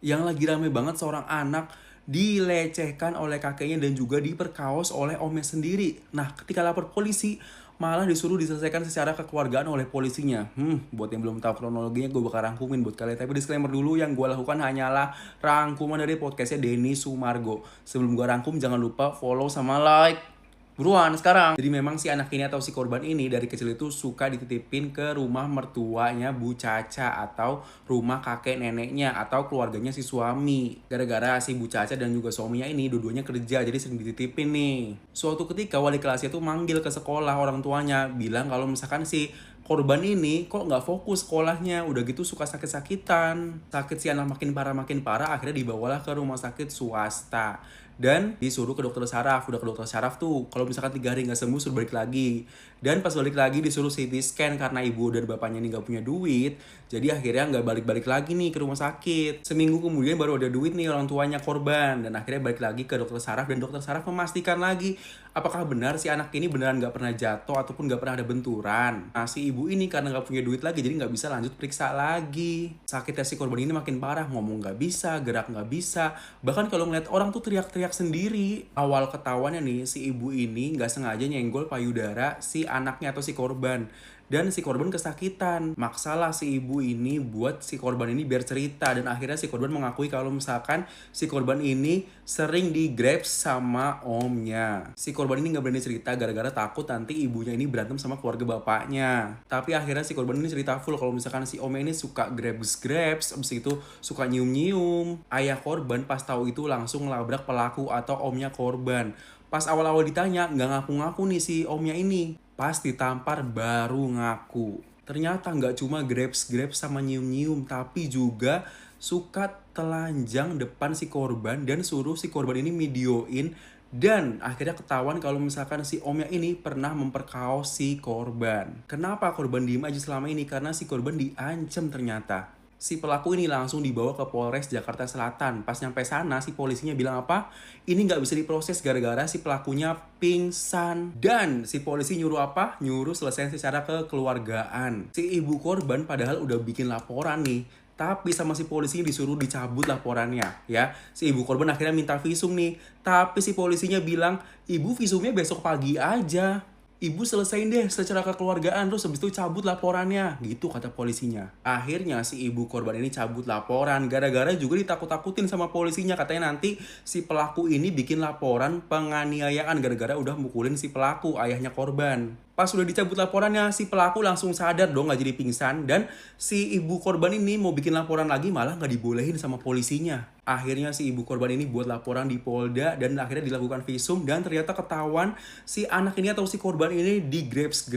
Yang lagi rame banget seorang anak dilecehkan oleh kakeknya dan juga diperkaos oleh omnya sendiri. Nah, ketika lapor polisi, malah disuruh diselesaikan secara kekeluargaan oleh polisinya. Buat yang belum tahu kronologinya gue bakal rangkumin buat kalian. Tapi disclaimer dulu, yang gue lakukan hanyalah rangkuman dari podcastnya Denny Sumargo. Sebelum gue rangkum, jangan lupa follow sama like. Buruan sekarang. Jadi memang si anak ini atau si korban ini dari kecil itu suka dititipin ke rumah mertuanya Bu Caca atau rumah kakek neneknya atau keluarganya si suami. Gara-gara si Bu Caca dan juga suaminya ini dua-duanya kerja, jadi sering dititipin nih. Suatu ketika wali kelasnya tuh manggil ke sekolah orang tuanya, bilang kalau misalkan si korban ini kok nggak fokus sekolahnya, udah gitu suka sakit-sakitan. Sakit si anak makin parah, akhirnya dibawalah ke rumah sakit swasta. Dan disuruh ke dokter saraf. Udah ke dokter saraf tuh, kalau misalkan 3 hari nggak sembuh suruh balik lagi. Dan pas balik lagi disuruh CT scan karena ibu dan bapaknya ini nggak punya duit. Jadi akhirnya nggak balik-balik lagi nih ke rumah sakit. Seminggu kemudian baru ada duit nih orang tuanya korban. Dan akhirnya balik lagi ke dokter saraf. Dan dokter saraf memastikan lagi apakah benar si anak ini beneran nggak pernah jatuh ataupun nggak pernah ada benturan. Nah, si ibu ini karena nggak punya duit lagi, jadi nggak bisa lanjut periksa lagi. Sakitnya si korban ini makin parah, ngomong nggak bisa, gerak nggak bisa. Bahkan kalau ngeliat orang tuh teriak-teriak sendiri. Awal ketahuannya nih, si ibu ini nggak sengaja nyenggol payudara si anaknya atau si korban. Dan si korban kesakitan. Maksalah si ibu ini buat si korban ini biar cerita. Dan akhirnya si korban mengakui kalau misalkan si korban ini sering di-grab sama omnya. Si korban ini nggak berani cerita gara-gara takut nanti ibunya ini berantem sama keluarga bapaknya. Tapi akhirnya si korban ini cerita full kalau misalkan si omnya ini suka grabs-grabs, abis itu suka nyium-nyium. Ayah korban pas tahu itu langsung ngelabrak pelaku atau omnya korban. Pas awal-awal ditanya, nggak ngaku-ngaku nih si omnya ini. Pas ditampar baru ngaku. Ternyata nggak cuma grabs-grabs sama nyium-nyium, tapi juga suka telanjang depan si korban dan suruh si korban ini videoin. Dan akhirnya ketahuan kalau misalkan si omnya ini pernah memperkaos si korban. Kenapa korban diem aja selama ini? Karena si korban diancam ternyata. Si pelaku ini langsung dibawa ke Polres Jakarta Selatan. Pas nyampe sana, si polisinya bilang apa? Ini nggak bisa diproses gara-gara si pelakunya pingsan. Dan si polisi nyuruh apa? Nyuruh selesai secara kekeluargaan. Si ibu korban padahal udah bikin laporan nih. Tapi sama si polisinya disuruh dicabut laporannya, ya. Si ibu korban akhirnya minta visum nih. Tapi si polisinya bilang, ibu visumnya besok pagi aja. Ibu selesain deh secara kekeluargaan, terus habis itu cabut laporannya, gitu kata polisinya. Akhirnya si ibu korban ini cabut laporan, gara-gara juga ditakut-takutin sama polisinya. Katanya nanti si pelaku ini bikin laporan penganiayaan gara-gara udah mukulin si pelaku, ayahnya korban. Pas udah dicabut laporannya, si pelaku langsung sadar dong, gak jadi pingsan. Dan si ibu korban ini mau bikin laporan lagi, malah gak dibolehin sama polisinya. Akhirnya si ibu korban ini buat laporan di Polda dan akhirnya dilakukan visum. Dan ternyata ketahuan si anak ini atau si korban ini di-grabs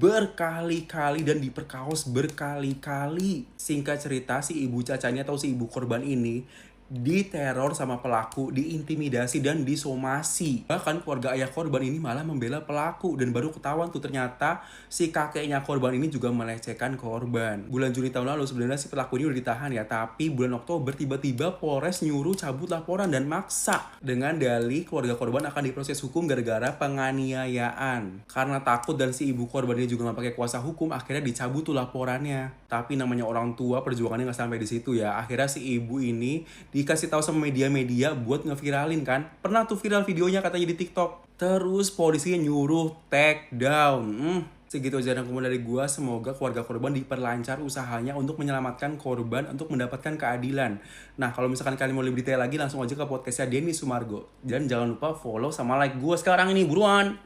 berkali-kali dan diperkaos berkali-kali. Singkat cerita, si ibu cacanya atau si ibu korban ini diteror sama pelaku, diintimidasi dan disomasi. Bahkan keluarga ayah korban ini malah membela pelaku dan baru ketahuan tuh ternyata si kakeknya korban ini juga melecehkan korban. Bulan Juni tahun lalu sebenarnya si pelaku ini udah ditahan ya, tapi bulan Oktober tiba-tiba Polres nyuruh cabut laporan dan maksa dengan dalih keluarga korban akan diproses hukum gara-gara penganiayaan. Karena takut dan si ibu korban ini juga nggak pakai kuasa hukum, akhirnya dicabut tuh laporannya. Tapi namanya orang tua, perjuangannya nggak sampai di situ ya. Akhirnya si ibu ini dikasih tahu sama media-media buat ngeviralin kan. Pernah tuh viral videonya katanya di TikTok. Terus polisinya nyuruh take down. Segitu aja rangkuman dari gua. Semoga keluarga korban diperlancar usahanya untuk menyelamatkan korban untuk mendapatkan keadilan. Nah, kalau misalkan kalian mau lebih detail lagi langsung aja ke podcastnya Denny Sumargo. Dan jangan lupa follow sama like gua sekarang ini, buruan.